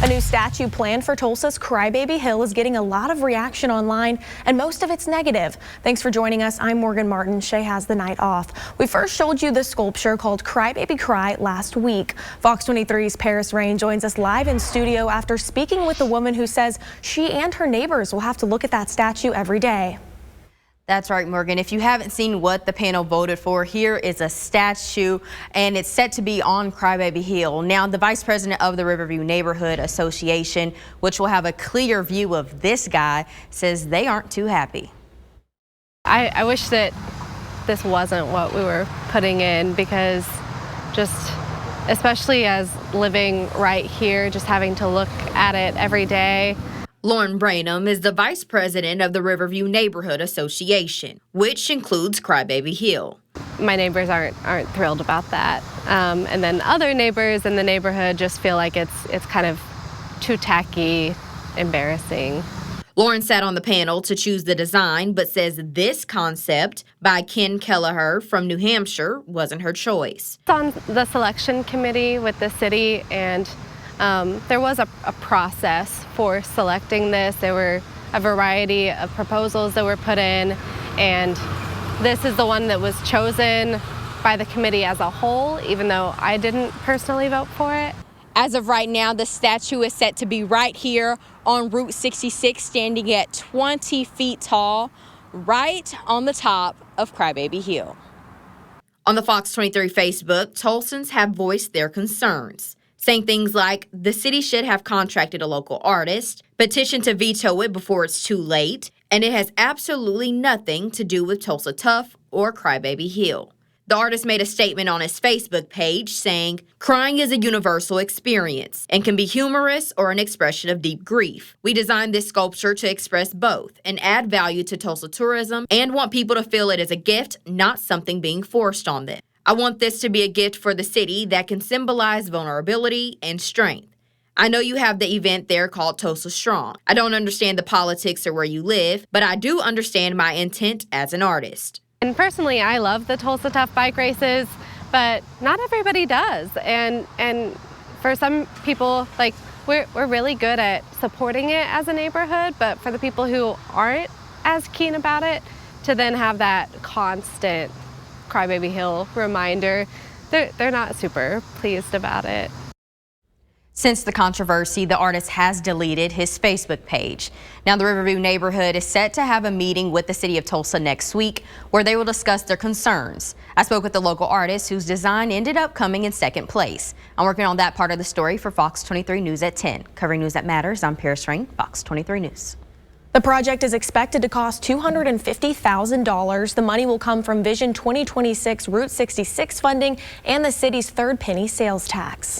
A new statue planned for Tulsa's Crybaby Hill is getting a lot of reaction online, and most of it's negative. Thanks for joining us. I'm Morgan Martin. Shay has the night off. We first showed you the sculpture called Crybaby Cry last week. Fox 23's Paris Rain joins us live in studio after speaking with the woman who says she and her neighbors will have to look at that statue every day. That's right, Morgan. If you haven't seen what the panel voted for, here is a statue, and it's set to be on Crybaby Hill. Now, the vice president of the Riverview Neighborhood Association, which will have a clear view of this guy, says they aren't too happy. I wish that this wasn't what we were putting in, because just, especially as living right here, just having to look at it every day. Lauren Branham is the vice president of the Riverview Neighborhood Association, which includes Crybaby Hill. My neighbors aren't thrilled about that, and then other neighbors in the neighborhood just feel like it's kind of too tacky, embarrassing. Lauren sat on the panel to choose the design, but says this concept by Ken Kelleher from New Hampshire wasn't her choice. It's on the selection committee with the city, and there was a process for selecting this. There were a variety of proposals that were put in, and this is the one that was chosen by the committee as a whole, even though I didn't personally vote for it. As of right now, the statue is set to be right here on Route 66, standing at 20 feet tall, right on the top of Crybaby Hill. On the Fox 23 Facebook, Tulsans have voiced their concerns, saying things like the city should have contracted a local artist, petitioned to veto it before it's too late, and it has absolutely nothing to do with Tulsa Tough or Crybaby Hill. The artist made a statement on his Facebook page saying, "Crying is a universal experience and can be humorous or an expression of deep grief. We designed this sculpture to express both and add value to Tulsa tourism and want people to feel it as a gift, not something being forced on them. I want this to be a gift for the city that can symbolize vulnerability and strength. I know you have the event there called Tulsa Strong. I don't understand the politics or where you live, but I do understand my intent as an artist." And personally, I love the Tulsa Tough bike races, but not everybody does. And for some people, like, we're really good at supporting it as a neighborhood, but for the people who aren't as keen about it, to then have that constant Crybaby Hill reminder, they're not super pleased about it. Since the controversy, the artist has deleted his Facebook page. Now, the Riverview neighborhood is set to have a meeting with the city of Tulsa next week where they will discuss their concerns. I spoke with the local artist whose design ended up coming in second place. I'm working on that part of the story for Fox 23 News at 10. Covering news that matters, I'm Paris Rain, Fox 23 News. The project is expected to cost $250,000. The money will come from Vision 2026 Route 66 funding and the city's third penny sales tax.